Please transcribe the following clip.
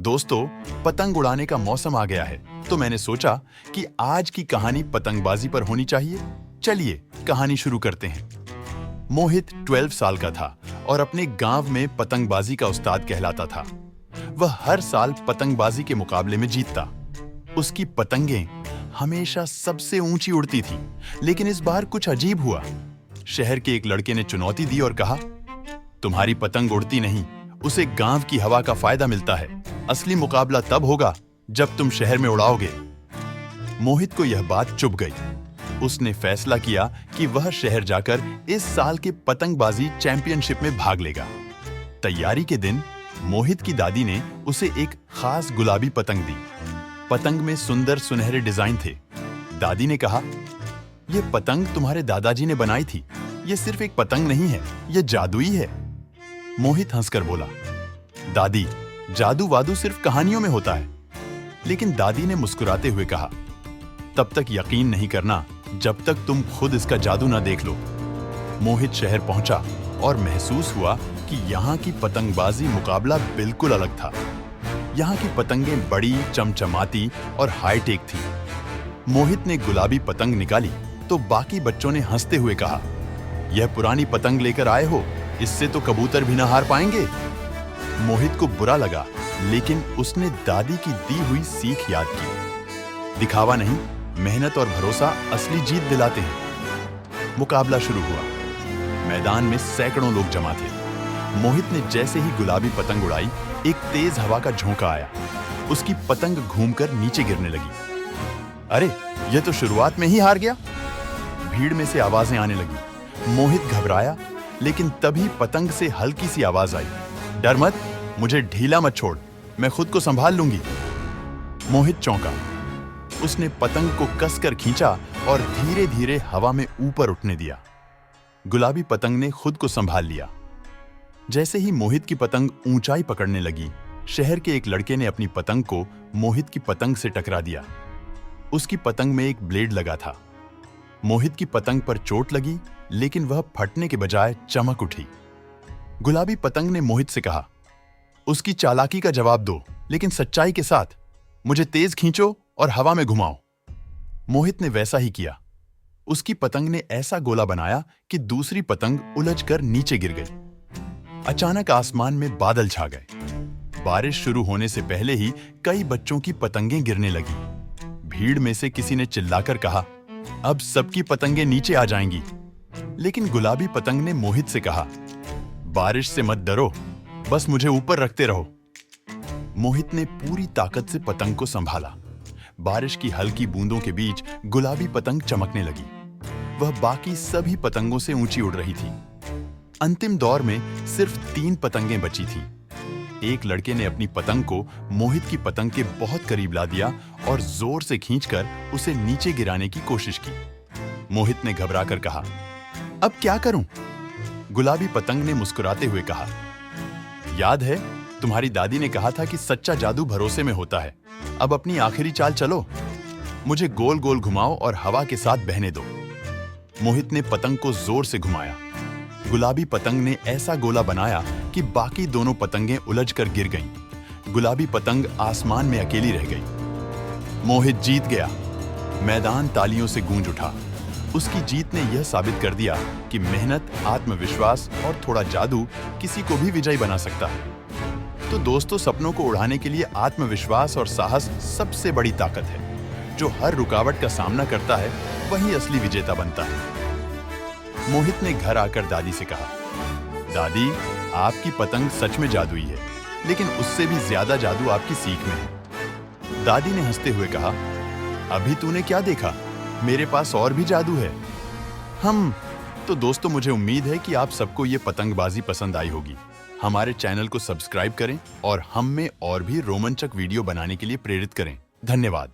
दोस्तों, पतंग उड़ाने का मौसम आ गया है, तो मैंने सोचा कि आज की कहानी पतंगबाजी पर होनी चाहिए। चलिए कहानी शुरू करते हैं। मोहित 12 साल का था और अपने गांव में पतंगबाजी का उस्ताद कहलाता था। वह हर साल पतंगबाजी के मुकाबले में जीतता। उसकी पतंगें हमेशा सबसे ऊंची उड़ती थी, लेकिन इस बार कुछ अजीब हुआ। शहर के एक लड़के ने चुनौती दी और कहा, तुम्हारी पतंग उड़ती नहीं, उसे गांव की हवा का फायदा मिलता है। असली मुकाबला तब होगा जब तुम शहर में उड़ाओगे। मोहित को यह बात चुभ गई। उसने फैसला किया कि वह शहर जाकर इस साल के पतंगबाजी चैंपियनशिप में भाग लेगा। तैयारी के दिन मोहित की दादी ने उसे एक खास गुलाबी पतंग दी। पतंग में सुंदर सुनहरे डिजाइन थे। दादी ने कहा, यह पतंग तुम्हारे दादाजी ने बनाई थी। यह सिर्फ एक पतंग नहीं है, यह जादुई है। मोहित हंसकर बोला, दादी, जादू वादू सिर्फ कहानियों में होता है। लेकिन दादी ने मुस्कुराते हुए कहा, तब तक यकीन नहीं करना जब तक तुम खुद इसका जादू ना देख लो। मोहित शहर पहुंचा और महसूस हुआ कि यहाँ की पतंगबाजी मुकाबला बिल्कुल अलग था। यहाँ की पतंगें बड़ी, चमचमाती और हाईटेक थी। मोहित ने गुलाबी पतंग निकाली तो बाकी बच्चों ने हंसते हुए कहा, यह पुरानी पतंग लेकर आए हो, इससे तो कबूतर भी ना हार पाएंगे। मोहित को बुरा लगा, लेकिन उसने दादी की दी हुई सीख याद की। दिखावा नहीं, मेहनत और भरोसा असली जीत दिलाते हैं। मुकाबला शुरू हुआ। मैदान में सैकड़ों लोग जमा थे। मोहित ने जैसे ही गुलाबी पतंग उड़ाई, एक तेज हवा का झोंका आया। उसकी पतंग घूमकर नीचे गिरने लगी। अरे, यह तो शुरुआत में ही हार गया। भीड़ में से आवाजें आने लगी। मोहित घबराया, लेकिन तभी पतंग से हल्की सी आवाज आई, डर मत, मुझे ढीला मत छोड़, मैं खुद को संभाल लूंगी। मोहित चौंका। उसने पतंग को कसकर खींचा और धीरे धीरे हवा में ऊपर उठने दिया। गुलाबी पतंग ने खुद को संभाल लिया। जैसे ही मोहित की पतंग ऊंचाई पकड़ने लगी, शहर के एक लड़के ने अपनी पतंग को मोहित की पतंग से टकरा दिया। उसकी पतंग में एक ब्लेड लगा था। मोहित की पतंग पर चोट लगी, लेकिन वह फटने के बजाय चमक उठी। गुलाबी पतंग ने मोहित से कहा, उसकी चालाकी का जवाब दो, लेकिन सच्चाई के साथ। मुझे तेज खींचो और हवा में घुमाओ। मोहित ने वैसा ही किया। उसकी पतंग ने ऐसा गोला बनाया कि दूसरी पतंग उलझकर नीचे गिर गई। अचानक आसमान में बादल छा गए। बारिश शुरू होने से पहले ही कई बच्चों की पतंगें गिरने लगी। भीड़ में से किसी ने चिल्लाकर कहा, अब सबकी पतंगें नीचे आ जाएंगी। लेकिन गुलाबी पतंग ने मोहित से कहा, बारिश से मत डरो, बस मुझे ऊपर रखते रहो। मोहित ने पूरी ताकत से पतंग को संभाला। बारिश की हल्की बूंदों के बीच गुलाबी पतंग चमकने लगी। वह बाकी सभी पतंगों से ऊंची उड़ रही थी। अंतिम दौर में सिर्फ 3 पतंगें बची थी। एक लड़के ने अपनी पतंग को मोहित की पतंग के बहुत करीब ला दिया और जोर से खींचकर उसे नीचे गिराने की कोशिश की। मोहित ने घबराकर कहा, अब क्या करूं? गुलाबी पतंग ने मुस्कुराते हुए कहा, याद है, तुम्हारी दादी ने कहा था कि सच्चा जादू भरोसे में होता है। अब अपनी आखिरी चाल चलो। मुझे गोल गोल घुमाओ और हवा के साथ बहने दो। मोहित ने पतंग को जोर से घुमाया। गुलाबी पतंग ने ऐसा गोला बनाया कि बाकी दोनों पतंगें उलझकर गिर गईं। गुलाबी पतंग आसमान में अकेली रह गई। मोहित जीत गया। मैदान तालियों से गूंज उठा। उसकी जीत ने यह साबित कर दिया कि मेहनत, आत्मविश्वास और थोड़ा जादू किसी को भी विजयी बना सकता है। तो दोस्तों, सपनों को उड़ाने के लिए आत्मविश्वास और साहस सबसे बड़ी ताकत है। जो हर रुकावट का सामना करता है, वही असली विजेता बनता है। मोहित ने घर आकर दादी से कहा, दादी, आपकी पतंग सच में जादुई है, लेकिन उससे भी ज्यादा जादू आपकी सीख में है। दादी ने हंसते हुए कहा, अभी तूने क्या देखा? मेरे पास और भी जादू है। तो दोस्तों, मुझे उम्मीद है कि आप सबको ये पतंगबाजी पसंद आई होगी। हमारे चैनल को सब्सक्राइब करें और हम में और भी रोमांचक वीडियो बनाने के लिए प्रेरित करें। धन्यवाद।